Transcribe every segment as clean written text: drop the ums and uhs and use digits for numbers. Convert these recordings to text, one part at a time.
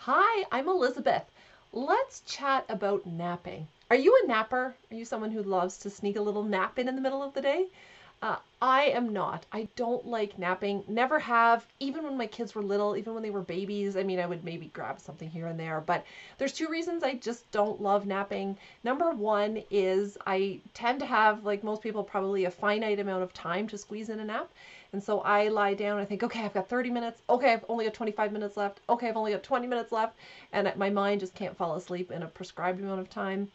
Hi, I'm Elizabeth. Let's chat about napping. Are you a napper? Are you someone who loves to sneak a little nap in the middle of the day? I am not. I don't like napping. Never have. Even when my kids were little, even when they were babies, I mean, I would maybe grab something here and there. But there's two reasons I just don't love napping. Number one is I tend to have, like most people, probably a finite amount of time to squeeze in a nap. And so I lie down, I think, okay, I've got 30 minutes. Okay, I've only got 25 minutes left. Okay, I've only got 20 minutes left. And my mind just can't fall asleep in a prescribed amount of time.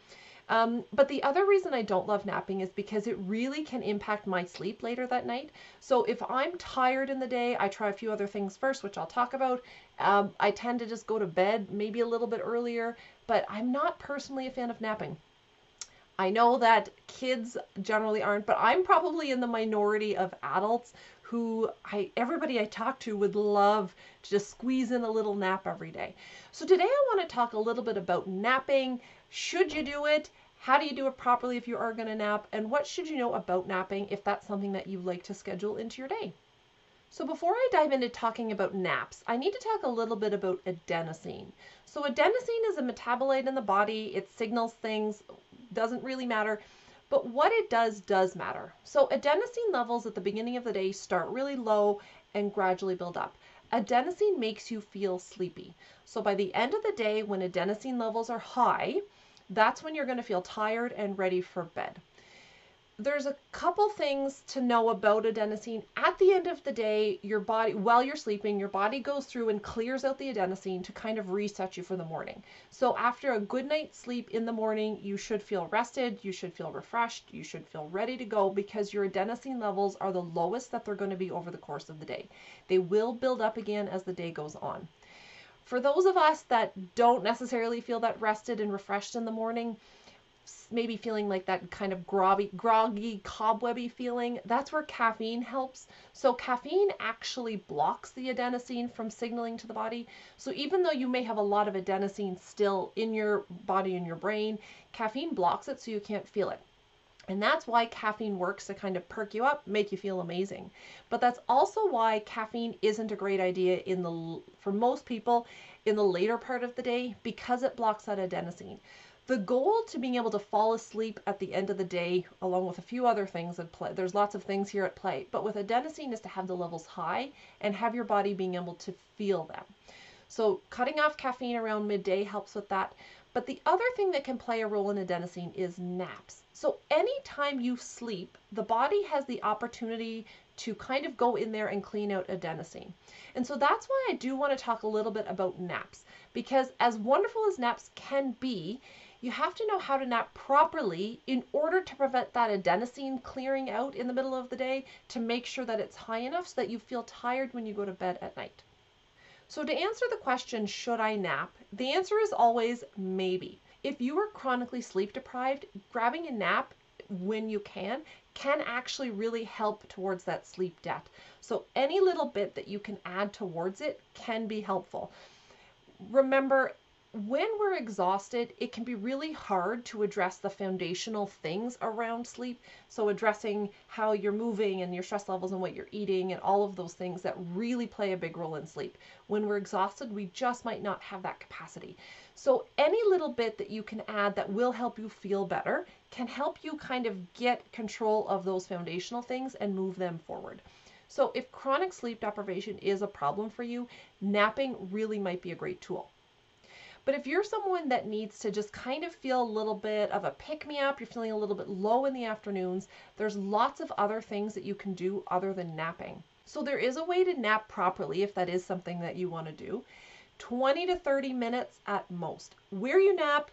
But the other reason I don't love napping is because it really can impact my sleep later that night. So if I'm tired in the day, I try a few other things first, which I'll talk about. I tend to just go to bed maybe a little bit earlier, but I'm not personally a fan of napping. I know that kids generally aren't, but I'm probably in the minority of adults who everybody I talk to would love to just squeeze in a little nap every day. So today I want to talk a little bit about napping. Should you do it? How do you do it properly if you are going to nap? And what should you know about napping if that's something that you like to schedule into your day? So before I dive into talking about naps, I need to talk a little bit about adenosine. So adenosine is a metabolite in the body. It signals things, doesn't really matter, but what it does matter. So adenosine levels at the beginning of the day start really low and gradually build up. Adenosine makes you feel sleepy. So by the end of the day, when adenosine levels are high, that's when you're going to feel tired and ready for bed. There's a couple things to know about adenosine. At the end of the day, your body, while you're sleeping, your body goes through and clears out the adenosine to kind of reset you for the morning. So after a good night's sleep in the morning, you should feel rested, you should feel refreshed, you should feel ready to go because your adenosine levels are the lowest that they're going to be over the course of the day. They will build up again as the day goes on. For those of us that don't necessarily feel that rested and refreshed in the morning, maybe feeling like that kind of groggy, cobwebby feeling, that's where caffeine helps. So caffeine actually blocks the adenosine from signaling to the body. So even though you may have a lot of adenosine still in your body and your brain, caffeine blocks it so you can't feel it. And that's why caffeine works to kind of perk you up, make you feel amazing. But that's also why caffeine isn't a great idea for most people in the later part of the day because it blocks that adenosine. The goal to being able to fall asleep at the end of the day, along with a few other things at play, there's lots of things here at play, but with adenosine is to have the levels high and have your body being able to feel them. So cutting off caffeine around midday helps with that. But the other thing that can play a role in adenosine is naps. So anytime you sleep, the body has the opportunity to kind of go in there and clean out adenosine. And so that's why I do want to talk a little bit about naps, because as wonderful as naps can be, you have to know how to nap properly in order to prevent that adenosine clearing out in the middle of the day to make sure that it's high enough so that you feel tired when you go to bed at night. So to answer the question, should I nap? The answer is always maybe. If you are chronically sleep deprived, grabbing a nap when you can actually really help towards that sleep debt. So any little bit that you can add towards it can be helpful. Remember, when we're exhausted, it can be really hard to address the foundational things around sleep. So addressing how you're moving and your stress levels and what you're eating and all of those things that really play a big role in sleep. When we're exhausted, we just might not have that capacity. So any little bit that you can add that will help you feel better can help you kind of get control of those foundational things and move them forward. So if chronic sleep deprivation is a problem for you, napping really might be a great tool. But if you're someone that needs to just kind of feel a little bit of a pick-me-up, you're feeling a little bit low in the afternoons, there's lots of other things that you can do other than napping. So there is a way to nap properly if that is something that you want to do. 20 to 30 minutes at most. Where you nap,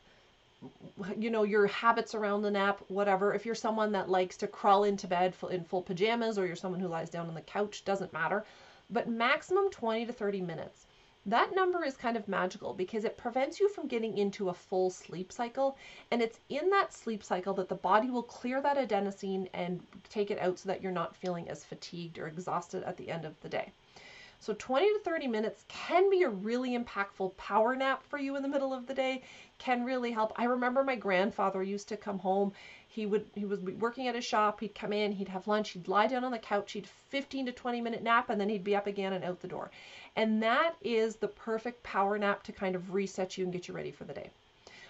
your habits around the nap, whatever. If you're someone that likes to crawl into bed in full pajamas or you're someone who lies down on the couch, doesn't matter. But maximum 20 to 30 minutes. That number is kind of magical because it prevents you from getting into a full sleep cycle. And it's in that sleep cycle that the body will clear that adenosine and take it out so that you're not feeling as fatigued or exhausted at the end of the day. So 20 to 30 minutes can be a really impactful power nap for you in the middle of the day, can really help. I remember my grandfather used to come home. He was working at his shop. He'd come in, he'd have lunch, he'd lie down on the couch, he'd 15 to 20-minute nap, and then he'd be up again and out the door. And that is the perfect power nap to kind of reset you and get you ready for the day.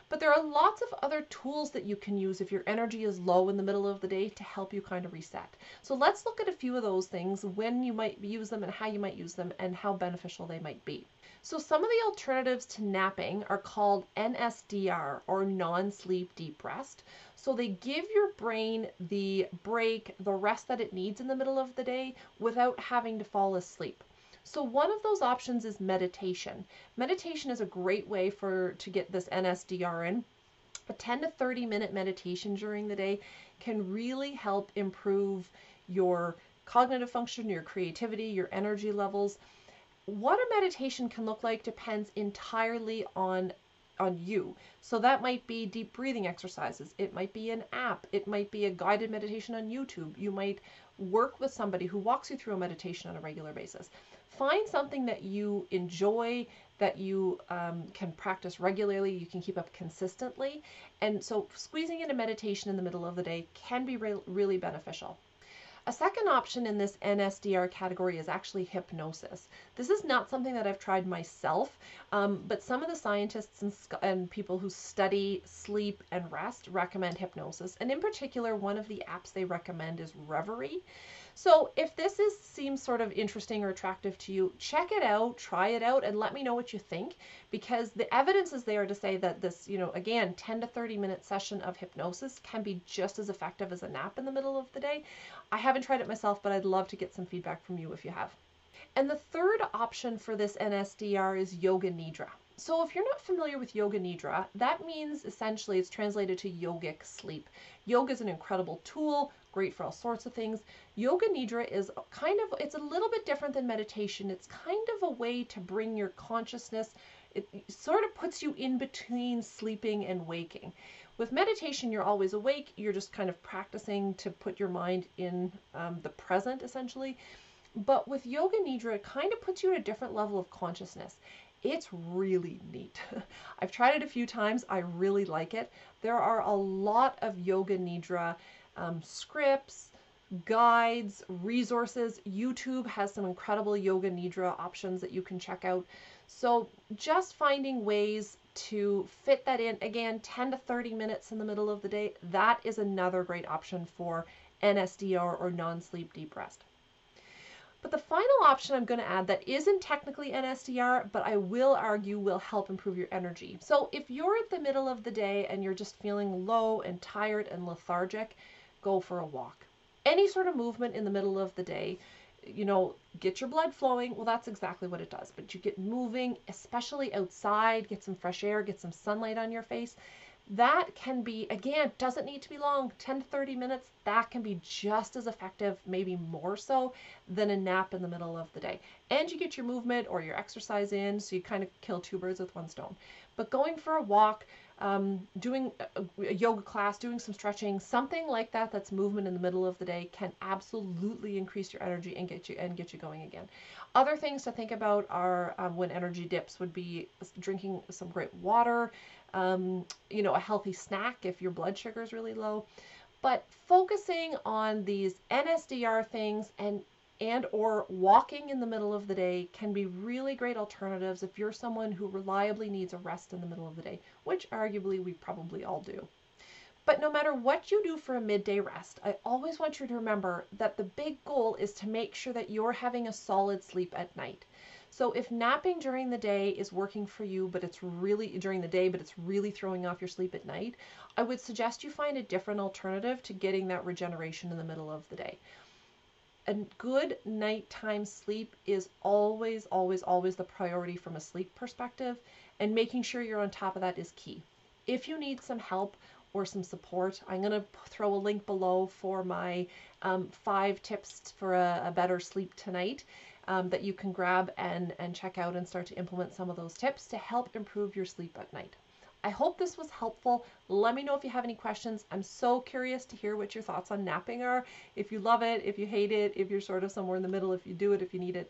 But there are lots of other tools that you can use if your energy is low in the middle of the day to help you kind of reset. So let's look at a few of those things, when you might use them and how you might use them and how beneficial they might be. So some of the alternatives to napping are called NSDR, or non-sleep deep rest. So they give your brain the break, the rest that it needs in the middle of the day without having to fall asleep. So one of those options is meditation. Meditation is a great way to get this NSDR in. A 10 to 30-minute meditation during the day can really help improve your cognitive function, your creativity, your energy levels. What a meditation can look like depends entirely on you. So that might be deep breathing exercises. It might be an app. It might be a guided meditation on YouTube. You might work with somebody who walks you through a meditation on a regular basis. Find something that you enjoy, that you can practice regularly, you can keep up consistently. And so squeezing in a meditation in the middle of the day can be really beneficial. A second option in this NSDR category is actually hypnosis. This is not something that I've tried myself, but some of the scientists and people who study sleep and rest recommend hypnosis. And in particular, one of the apps they recommend is Reverie. So if this seems sort of interesting or attractive to you, check it out, try it out, and let me know what you think, because the evidence is there to say that this, again, 10 to 30-minute session of hypnosis can be just as effective as a nap in the middle of the day. I haven't tried it myself, but I'd love to get some feedback from you if you have. And the third option for this NSDR is Yoga Nidra. So if you're not familiar with Yoga Nidra, that means essentially it's translated to yogic sleep. Yoga is an incredible tool, great for all sorts of things. Yoga Nidra is it's a little bit different than meditation. It's kind of a way to bring your consciousness, it sort of puts you in between sleeping and waking. With meditation, you're always awake. You're just kind of practicing to put your mind in the present, essentially. But with Yoga Nidra, it kind of puts you at a different level of consciousness. It's really neat. I've tried it a few times. I really like it. There are a lot of Yoga Nidra scripts, guides, resources. YouTube has some incredible Yoga Nidra options that you can check out. So just finding ways to fit that in, again, 10 to 30 minutes in the middle of the day, that is another great option for NSDR, or non-sleep deep rest. But the final option I'm going to add that isn't technically NSDR, but I will argue will help improve your energy. So if you're at the middle of the day and you're just feeling low and tired and lethargic, go for a walk. Any sort of movement in the middle of the day, get your blood flowing. Well, that's exactly what it does. But you get moving, especially outside, get some fresh air, get some sunlight on your face. That can be, again, doesn't need to be long, 10 to 30 minutes. That can be just as effective, maybe more so, than a nap in the middle of the day. And you get your movement or your exercise in, so you kind of kill two birds with one stone. But going for a walk, doing a yoga class, doing some stretching, something like that that's movement in the middle of the day can absolutely increase your energy and get you going again. Other things to think about are when energy dips would be drinking some great water, a healthy snack if your blood sugar is really low. But focusing on these NSDR things and or walking in the middle of the day can be really great alternatives if you're someone who reliably needs a rest in the middle of the day, which arguably we probably all do. But no matter what you do for a midday rest, I always want you to remember that the big goal is to make sure that you're having a solid sleep at night. So if napping during the day is working for you, but it's really during the day, but it's really throwing off your sleep at night, I would suggest you find a different alternative to getting that regeneration in the middle of the day. A good nighttime sleep is always, always, always the priority from a sleep perspective, and making sure you're on top of that is key. If you need some help or some support, I'm going to throw a link below for my 5 tips for a better sleep tonight that you can grab and check out and start to implement some of those tips to help improve your sleep at night. I hope this was helpful. Let me know if you have any questions. I'm so curious to hear what your thoughts on napping are. If you love it, if you hate it, if you're sort of somewhere in the middle, if you do it, if you need it.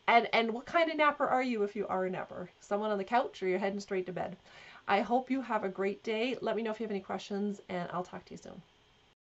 And what kind of napper are you if you are a napper? Someone on the couch or you're heading straight to bed? I hope you have a great day. Let me know if you have any questions, and I'll talk to you soon.